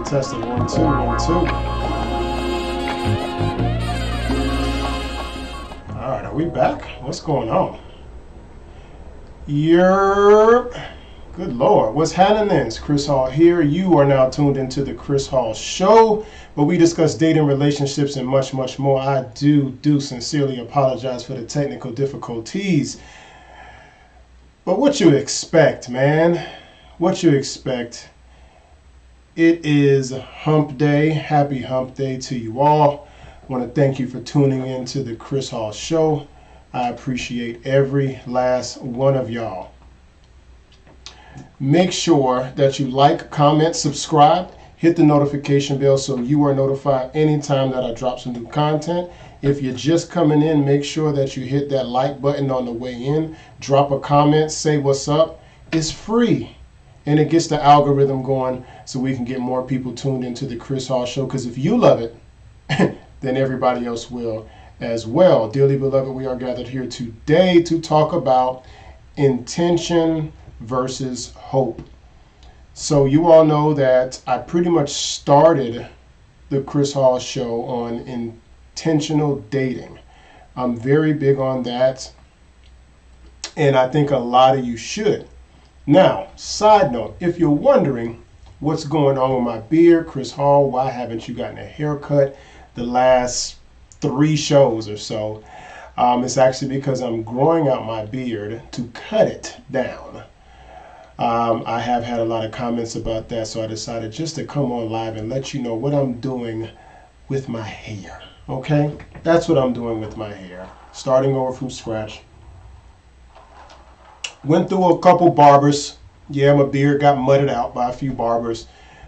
Testing, 1 2 1 2. All right, are we back? What's going on? Good Lord, what's happening? It's Chris Hall here. You are now tuned into the Chris Hall Show, where we discuss dating, relationships, and much, much more. I do sincerely apologize for the technical difficulties. But what you expect, man? What you expect? It is Hump Day. Happy Hump Day to you all. I want to thank you for tuning in to the Chris Hall Show. I appreciate every last one of y'all. Make sure that you like, comment, subscribe, hit the notification bell so you are notified anytime that I drop some new content. If you're just coming in, make sure that you hit that like button on the way in. Drop a comment, say what's up. It's free. And it gets the algorithm going so we can get more people tuned into the Chris Hall Show. Because if you love it, then everybody else will as well. Dearly beloved, we are gathered here today to talk about intention versus hope. So you all know that I pretty much started the Chris Hall Show on intentional dating. I'm very big on that. And I think a lot of you should. Now, side note, if you're wondering what's going on with my beard, Chris Hall, why haven't you gotten a haircut the last 3 shows or so? It's actually because I'm growing out my beard to cut it down. I have had a lot of comments about that, so I decided just to come on live and let you know what I'm doing with my hair. Okay? That's what I'm doing with my hair. Starting over from scratch. Went through a couple barbers. Yeah, my beard got mudded out by a few barbers,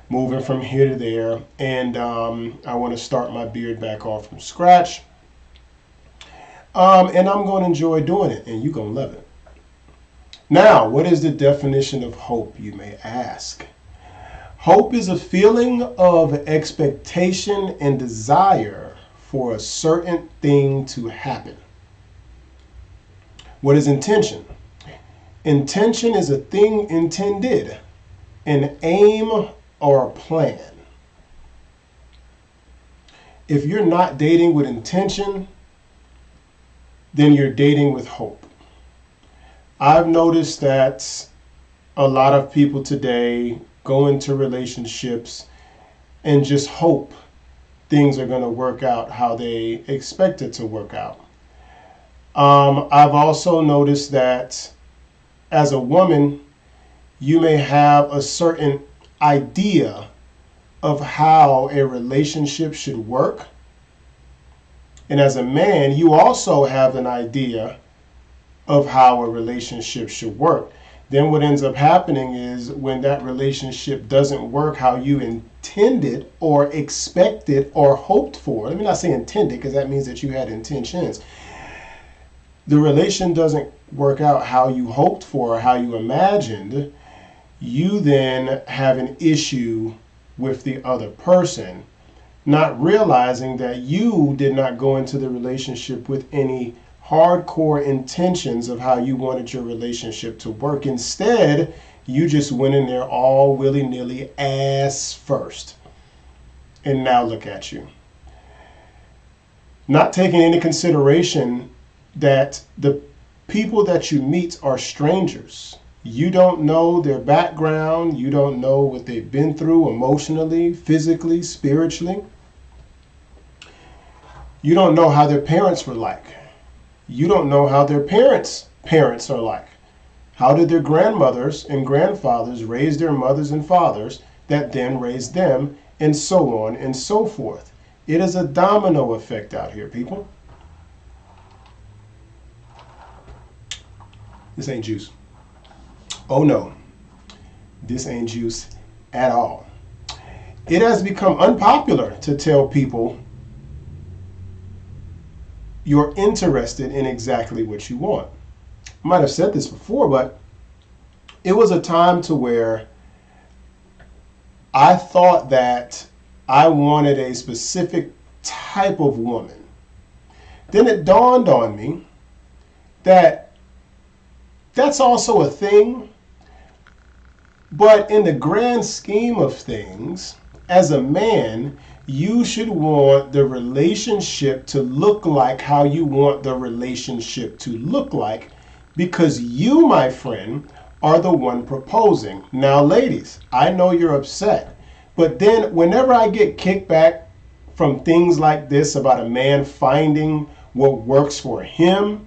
moving from here to there. And I want to start my beard back off from scratch. And I'm going to enjoy doing it, and you're going to love it. Now, what is the definition of hope, you may ask? Hope is a feeling of expectation and desire for a certain thing to happen. What is intention? Intention is a thing intended, an aim or a plan. If you're not dating with intention, then you're dating with hope. I've noticed that a lot of people today go into relationships and just hope things are going to work out how they expect it to work out. I've also noticed that as a woman, you may have a certain idea of how a relationship should work. And as a man, you also have an idea of how a relationship should work. Then what ends up happening is when that relationship doesn't work how you intended or expected or hoped for, let me not say intended because that means that you had intentions. The relation doesn't work out how you hoped for or how you imagined, you then have an issue with the other person, not realizing that you did not go into the relationship with any hardcore intentions of how you wanted your relationship to work. Instead, you just went in there all willy-nilly ass first. And now look at you. Not taking into consideration that the people that you meet are strangers. You don't know their background. You don't know what they've been through emotionally, physically, spiritually. You don't know how their parents were like. You don't know how their parents' parents are like. How did their grandmothers and grandfathers raise their mothers and fathers that then raised them, and so on and so forth. It is a domino effect out here, people. This ain't juice. Oh no, this ain't juice at all. It has become unpopular to tell people you're interested in exactly what you want. I might have said this before, but it was a time to where I thought that I wanted a specific type of woman. Then it dawned on me that that's also a thing, but in the grand scheme of things, as a man, you should want the relationship to look like how you want the relationship to look like, because you, my friend, are the one proposing. Now, ladies, I know you're upset, but then whenever I get kickback from things like this about a man finding what works for him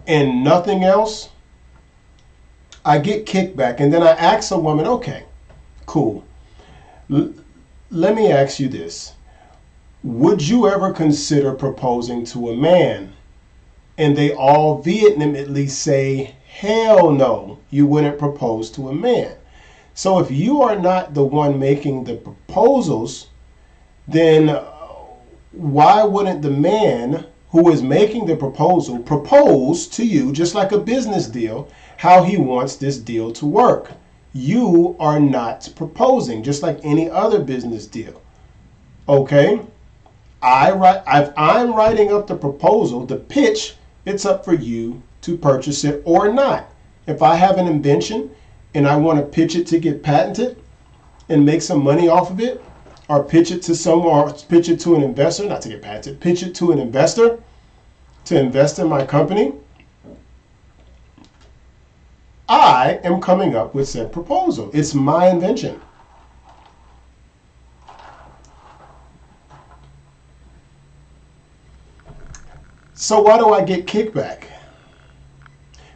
and nothing else, I get kickback, and then I ask a woman, okay, cool. Let me ask you this. Would you ever consider proposing to a man? And they all vehemently say, hell no, you wouldn't propose to a man. So if you are not the one making the proposals, then why wouldn't the man who is making the proposal propose to you, just like a business deal, how he wants this deal to work? You are not proposing, just like any other business deal. Okay? I'm writing up the proposal, the pitch. It's up for you to purchase it or not. If I have an invention and I want to pitch it to get patented and make some money off of it, or pitch it to someone, or pitch it to an investor, not to get patented, pitch it to an investor to invest in my company, I am coming up with said proposal. It's my invention. So why do I get kickback?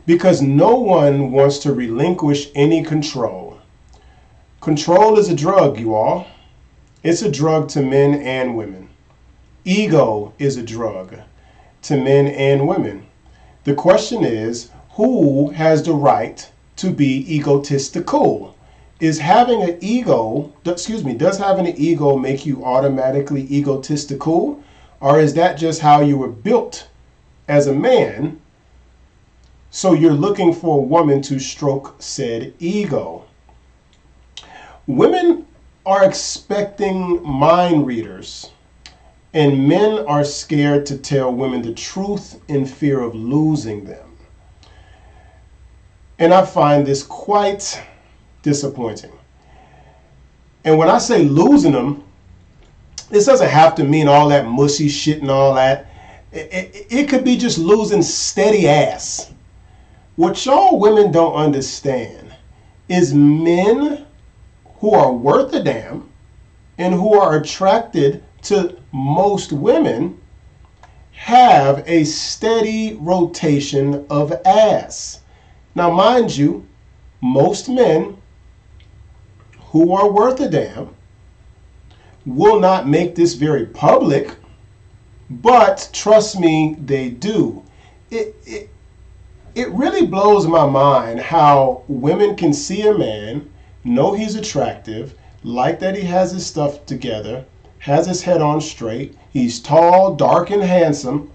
Because no one wants to relinquish any control. Control is a drug, you all. It's a drug to men and women. Ego is a drug to men and women. The question is, who has the right to be egotistical? Does having an ego make you automatically egotistical? Or is that just how you were built as a man? So you're looking for a woman to stroke said ego. Women are expecting mind readers, and men are scared to tell women the truth in fear of losing them. And I find this quite disappointing. And when I say losing them, this doesn't have to mean all that mushy shit and all that. It could be just losing steady ass. What y'all women don't understand is men who are worth a damn and who are attracted to most women have a steady rotation of ass. Now, mind you, most men who are worth a damn will not make this very public, but trust me, they do. It really blows my mind how women can see a man, know he's attractive, like that he has his stuff together, has his head on straight, he's tall, dark, and handsome,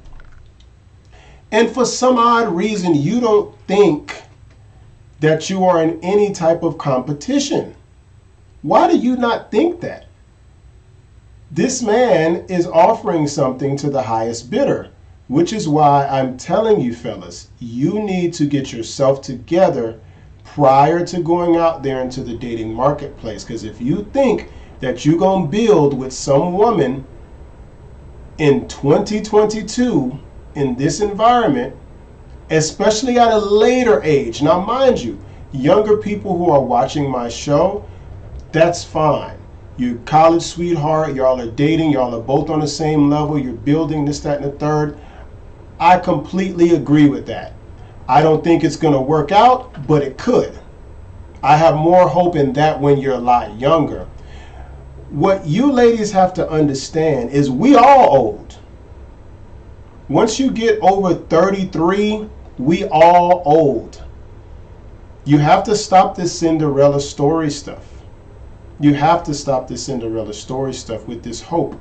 and for some odd reason you don't think that you are in any type of competition. Why do you not think that? This man is offering something to the highest bidder, which is why I'm telling you fellas, you need to get yourself together prior to going out there into the dating marketplace. Because if you think that you're going to build with some woman in 2022 in this environment, especially at a later age. Now, mind you, younger people who are watching my show, that's fine. You're college sweetheart, y'all are dating, y'all are both on the same level, you're building this, that, and the third. I completely agree with that. I don't think it's going to work out, but it could. I have more hope in that when you're a lot younger. What you ladies have to understand is we all old. Once you get over 33, we all old. You have to stop this Cinderella story stuff. You have to stop this Cinderella story stuff with this hope.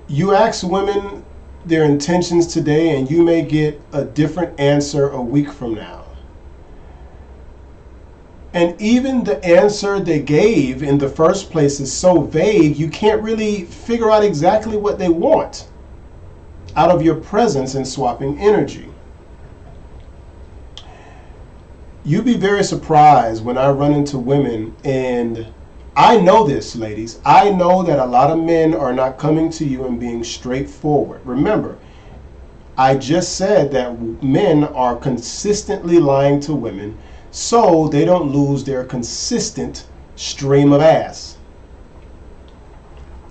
You ask women their intentions today and you may get a different answer a week from now. And even the answer they gave in the first place is so vague, you can't really figure out exactly what they want out of your presence and swapping energy. You'd be very surprised when I run into women, and I know this, ladies. I know that a lot of men are not coming to you and being straightforward. Remember, I just said that men are consistently lying to women so they don't lose their consistent stream of ass.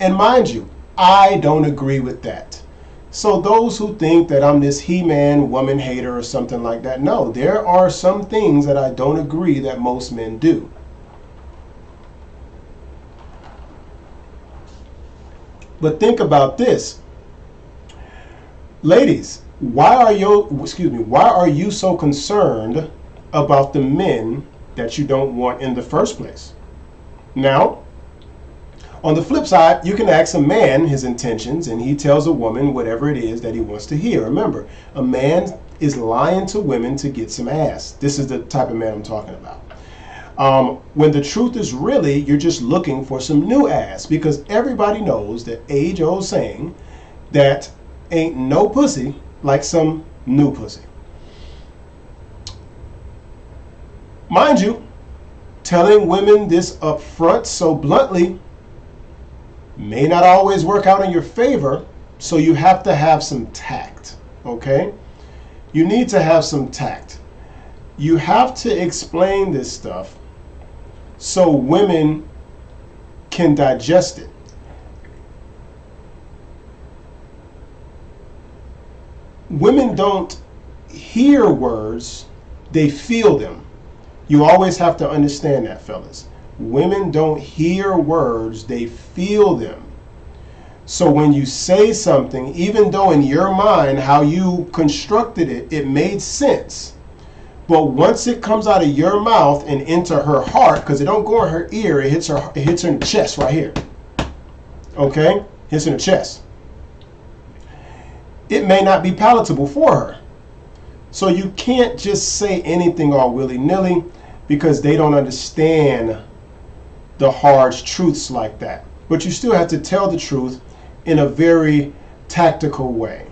And mind you, I don't agree with that. So those who think that I'm this he-man, woman hater or something like that, no, there are some things that I don't agree that most men do. But think about this. Ladies, why are you so concerned about the men that you don't want in the first place? Now, on the flip side, you can ask a man his intentions and he tells a woman whatever it is that he wants to hear. Remember, a man is lying to women to get some ass. This is the type of man I'm talking about. When the truth is really, you're just looking for some new ass, because everybody knows that age-old saying that ain't no pussy like some new pussy. Mind you, telling women this up front so bluntly may not always work out in your favor, so you have to have some tact, okay? You need to have some tact. You have to explain this stuff so women can digest it. Women don't hear words, they feel them. You always have to understand that, fellas. Women don't hear words, they feel them. So when you say something, even though in your mind how you constructed it, it made sense, but once it comes out of your mouth and into her heart, because it don't go in her ear, it hits her in the chest right here. Okay? Hits in the chest. It may not be palatable for her. So you can't just say anything all willy-nilly, because they don't understand the hard truths like that. But you still have to tell the truth in a very tactical way.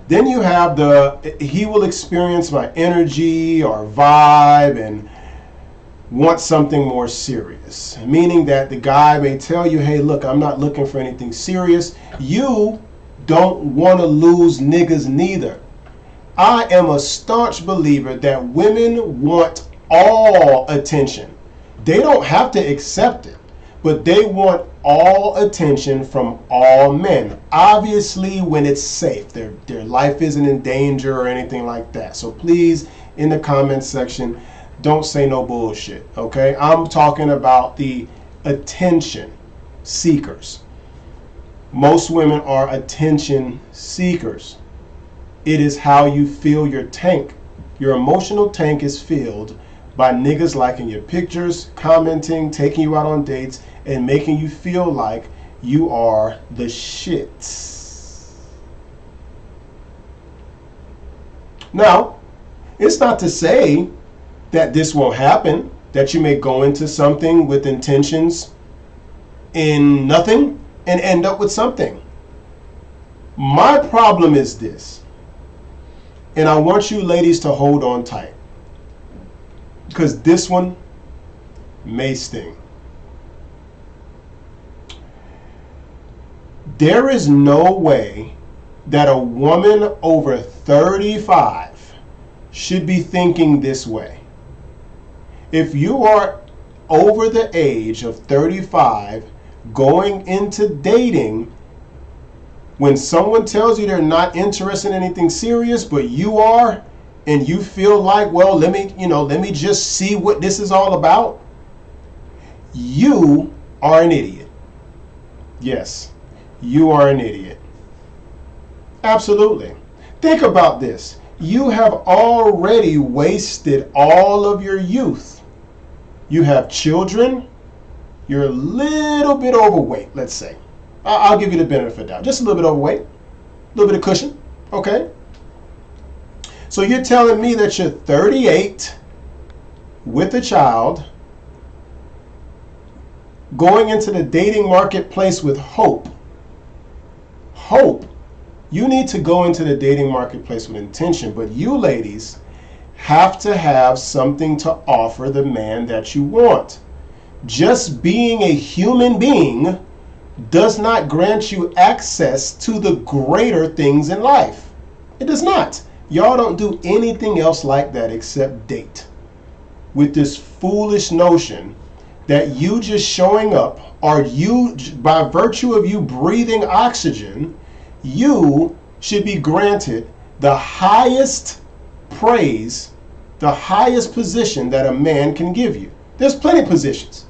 Then you have he will experience my energy or vibe and want something more serious. Meaning that the guy may tell you, hey, look, I'm not looking for anything serious. You don't want to lose niggas neither. I am a staunch believer that women want all attention. They don't have to accept it, but they want all attention from all men. Obviously, when it's safe, their life isn't in danger or anything like that. So please, in the comments section, don't say no bullshit, okay? I'm talking about the attention seekers. Most women are attention seekers. It is how you fill your tank. Your emotional tank is filled by niggas liking your pictures, commenting, taking you out on dates, and making you feel like you are the shit. Now, it's not to say that this won't happen, that you may go into something with intentions in nothing and end up with something. My problem is this, and I want you ladies to hold on tight, because this one may sting. There is no way that a woman over 35 should be thinking this way. If you are over the age of 35 going into dating, when someone tells you they're not interested in anything serious, but you are, and you feel like, well, let me just see what this is all about, you are an idiot. Yes, you are an idiot. Absolutely. Think about this. You have already wasted all of your youth. You have children. You're a little bit overweight, let's say. I'll give you the benefit of the doubt. Just a little bit overweight. A little bit of cushion. Okay? So you're telling me that you're 38 with a child, going into the dating marketplace with hope. Hope. You need to go into the dating marketplace with intention, but you ladies have to have something to offer the man that you want. Just being a human being does not grant you access to the greater things in life. It does not. Y'all don't do anything else like that except date. With this foolish notion that you just showing up, or you, by virtue of you breathing oxygen, you should be granted the highest praise, the highest position that a man can give you. There's plenty of positions.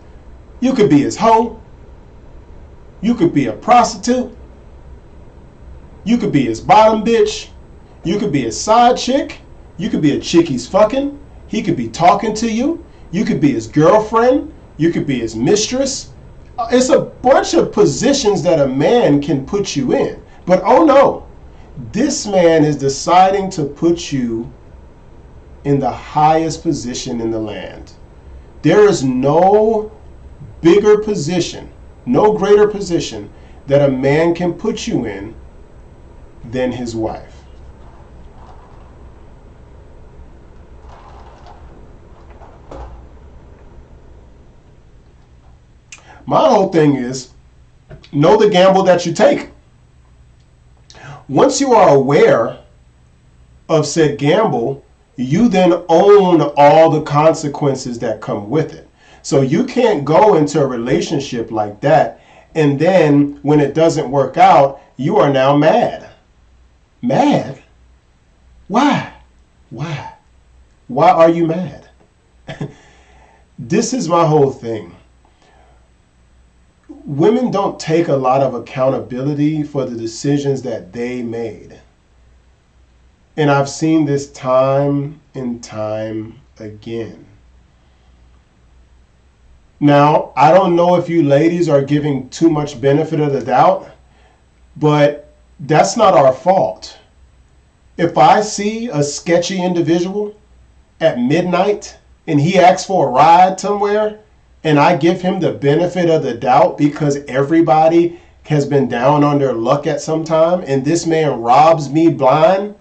You could be his hoe. You could be a prostitute. You could be his bottom bitch. You could be his side chick. You could be a chick he's fucking. He could be talking to you. You could be his girlfriend. You could be his mistress. It's a bunch of positions that a man can put you in. But oh no, this man is deciding to put you in the highest position in the land. There is no bigger position, no greater position that a man can put you in than his wife. My whole thing is, know the gamble that you take. Once you are aware of said gamble, you then own all the consequences that come with it. So you can't go into a relationship like that, and then when it doesn't work out, you are now mad. Mad? Why? Why? Why are you mad? This is my whole thing. Women don't take a lot of accountability for the decisions that they made. And I've seen this time and time again. Now, I don't know if you ladies are giving too much benefit of the doubt, but that's not our fault. If I see a sketchy individual at midnight and he asks for a ride somewhere, and I give him the benefit of the doubt because everybody has been down on their luck at some time, and this man robs me blind,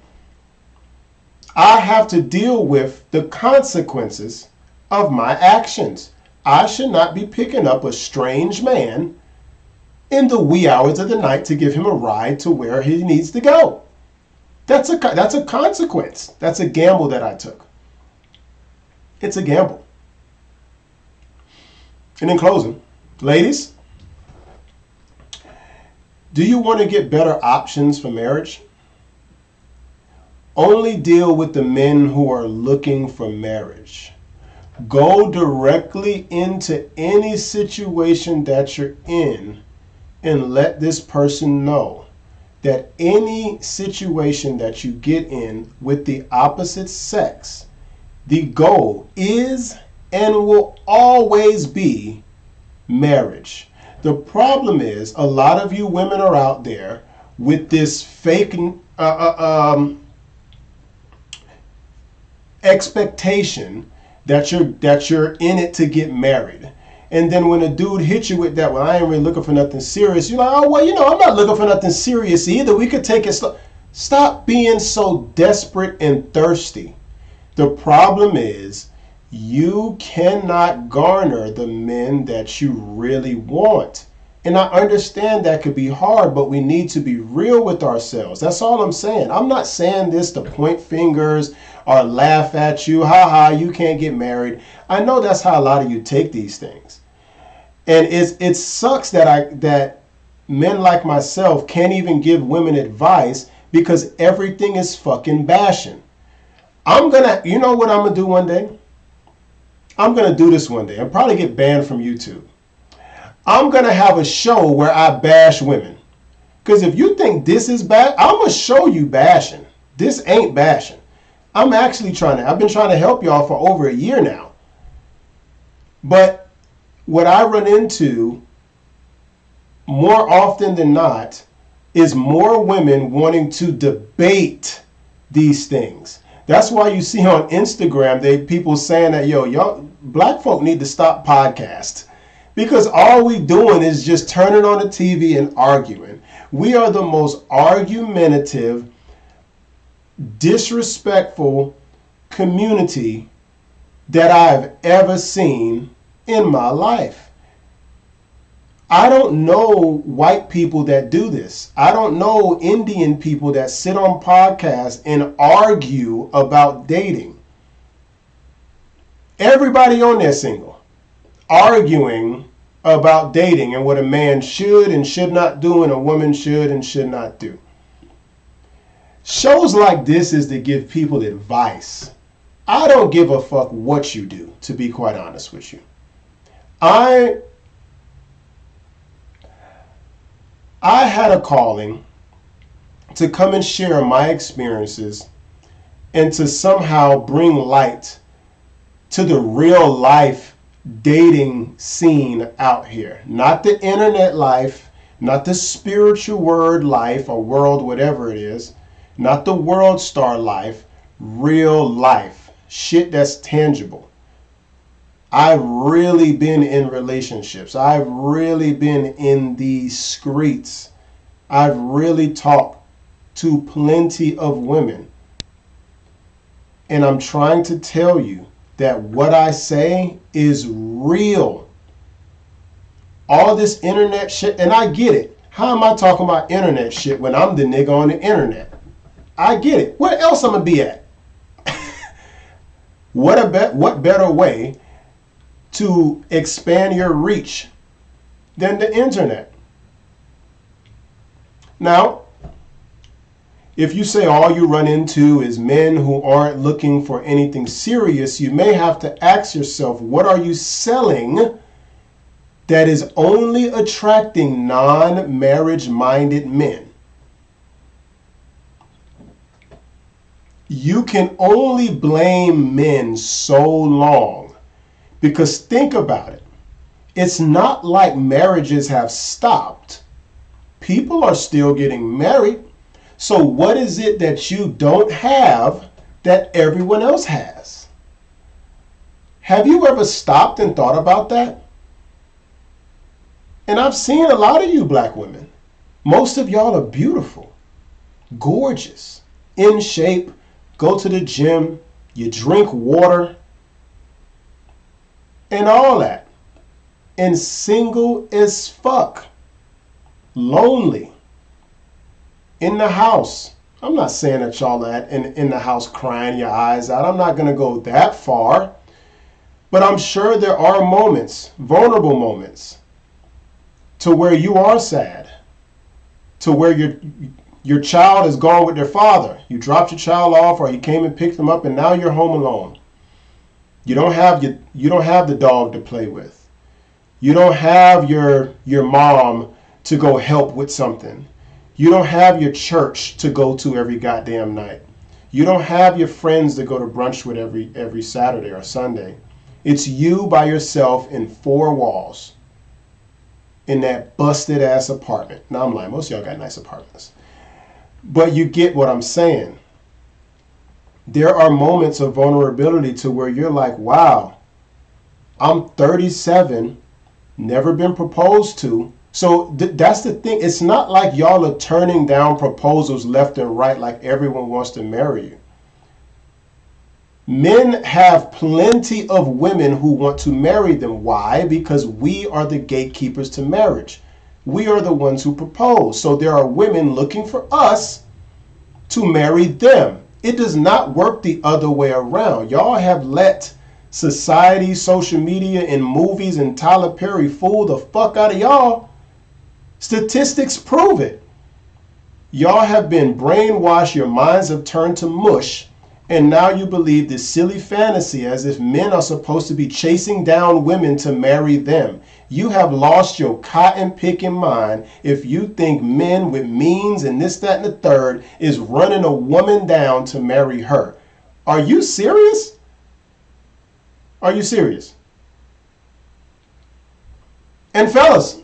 I have to deal with the consequences of my actions. I should not be picking up a strange man in the wee hours of the night to give him a ride to where he needs to go. That's a consequence. That's a gamble that I took. It's a gamble. And in closing, ladies, do you want to get better options for marriage? Only deal with the men who are looking for marriage. Go directly into any situation that you're in and let this person know that any situation that you get in with the opposite sex, the goal is and will always be marriage. The problem is a lot of you women are out there with this fake expectation that you're in it to get married. And then when a dude hits you with that, well, I ain't really looking for nothing serious, you're like, oh, well, I'm not looking for nothing serious either. We could take it slow. Stop being so desperate and thirsty. The problem is you cannot garner the men that you really want. And I understand that could be hard, but we need to be real with ourselves. That's all I'm saying. I'm not saying this to point fingers or laugh at you. Ha ha, you can't get married. I know that's how a lot of you take these things. And it sucks that men like myself can't even give women advice because everything is fucking bashing. You know what I'm going to do one day? I'm going to do this one day and probably get banned from YouTube. I'm going to have a show where I bash women. Because if you think this is bad, I'm going to show you bashing. This ain't bashing. I've been trying to help y'all for over a year now. But what I run into more often than not is more women wanting to debate these things. That's why you see on Instagram, people saying that, y'all black folk need to stop podcasts. Because all we doing is just turning on the TV and arguing. We are the most argumentative, disrespectful community that I've ever seen in my life. I don't know white people that do this. I don't know Indian people that sit on podcasts and argue about dating. Everybody on there single, arguing about dating and what a man should and should not do and a woman should and should not do. Shows like this is to give people advice. I don't give a fuck what you do, to be quite honest with you. I had a calling to come and share my experiences and to somehow bring light to the real life dating scene out here. Not the internet life, not the spiritual word life or world, whatever it is, not the world star life, real life, shit that's tangible. I've really been in relationships. I've really been in these streets. I've really talked to plenty of women. And I'm trying to tell you that what I say is real. All this internet shit, and I get it. How am I talking about internet shit when I'm the nigga on the internet? I get it. Where else I'm gonna be at? What better way to expand your reach than the internet? Now, if you say all you run into is men who aren't looking for anything serious, you may have to ask yourself, what are you selling that is only attracting non-marriage minded men? You can only blame men so long because think about it. It's not like marriages have stopped. People are still getting married. So what is it that you don't have that everyone else has? Have you ever stopped and thought about that? And I've seen a lot of you black women. Most of y'all are beautiful, gorgeous, in shape, go to the gym, you drink water, and all that. And single as fuck, lonely. In the house. I'm not saying that y'all are in the house crying your eyes out. I'm not going to go that far. But I'm sure there are moments, vulnerable moments, to where you are sad. To where your child is gone with their father. You dropped your child off or he came and picked them up and now you're home alone. You don't have the dog to play with. You don't have your mom to go help with something. You don't have your church to go to every goddamn night. You don't have your friends to go to brunch with every Saturday or Sunday. It's you by yourself in four walls in that busted ass apartment. Now I'm lying, most of y'all got nice apartments. But you get what I'm saying. There are moments of vulnerability to where you're like, wow, I'm 37, never been proposed to. So that's the thing. It's not like y'all are turning down proposals left and right like everyone wants to marry you. Men have plenty of women who want to marry them. Why? Because we are the gatekeepers to marriage. We are the ones who propose. So there are women looking for us to marry them. It does not work the other way around. Y'all have let society, social media, and movies and Tyler Perry fool the fuck out of y'all. Statistics prove it. Y'all have been brainwashed. Your minds have turned to mush. And now you believe this silly fantasy as if men are supposed to be chasing down women to marry them. You have lost your cotton picking mind if you think men with means and this, that, and the third is running a woman down to marry her. Are you serious? Are you serious? And fellas,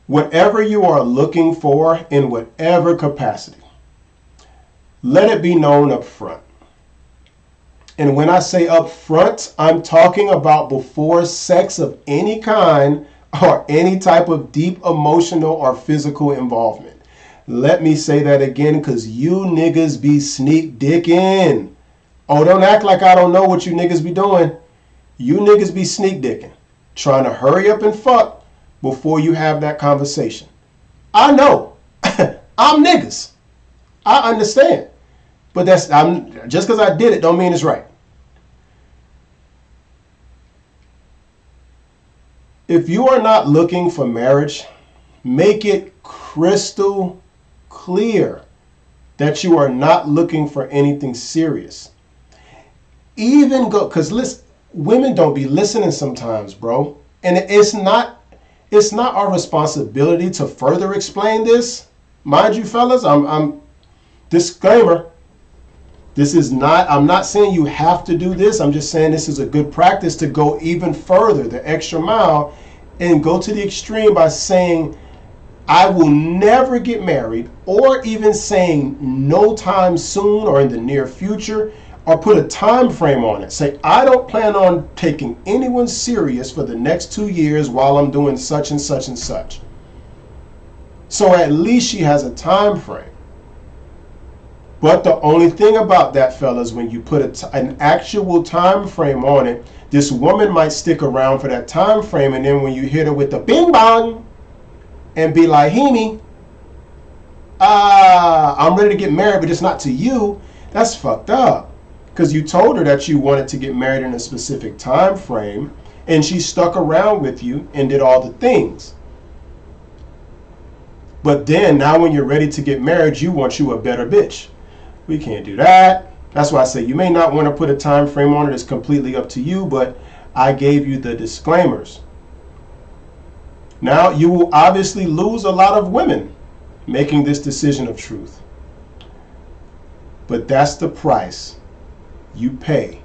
whatever you are looking for in whatever capacity, let it be known up front. And when I say up front, I'm talking about before sex of any kind or any type of deep emotional or physical involvement. Let me say that again, because you niggas be sneak dicking. Oh, don't act like I don't know what you niggas be doing. You niggas be sneak dicking, trying to hurry up and fuck before you have that conversation. I know. I'm niggas. I understand. But just because I did it don't mean it's right. If you are not looking for marriage, make it crystal clear that you are not looking for anything serious. Even go, because listen, women don't be listening sometimes, bro. And it's not our responsibility to further explain this. Mind you, fellas, I'm disclaimer. This is not, I'm not saying you have to do this. I'm just saying this is a good practice to go even further, the extra mile, and go to the extreme by saying, I will never get married, or even saying no time soon or in the near future, or put a time frame on it. Say, I don't plan on taking anyone serious for the next 2 years while I'm doing such and such and such. So at least she has a time frame. But the only thing about that, fellas, when you put an actual time frame on it, this woman might stick around for that time frame, and then when you hit her with the bing bong and be like, Hemi, I'm ready to get married, but it's not to you, that's fucked up. Because you told her that you wanted to get married in a specific time frame, and she stuck around with you and did all the things. But then, now when you're ready to get married, you want you a better bitch. We can't do that. That's why I say you may not want to put a time frame on it. It's completely up to you, but I gave you the disclaimers. Now, you will obviously lose a lot of women making this decision of truth. But that's the price you pay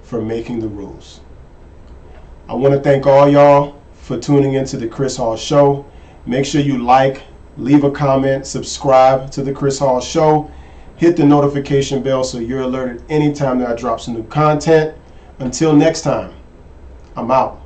for making the rules. I want to thank all y'all for tuning into the Chris Hall Show. Make sure you like, leave a comment, subscribe to the Chris Hall Show. Hit the notification bell so you're alerted anytime that I drop some new content. Until next time, I'm out.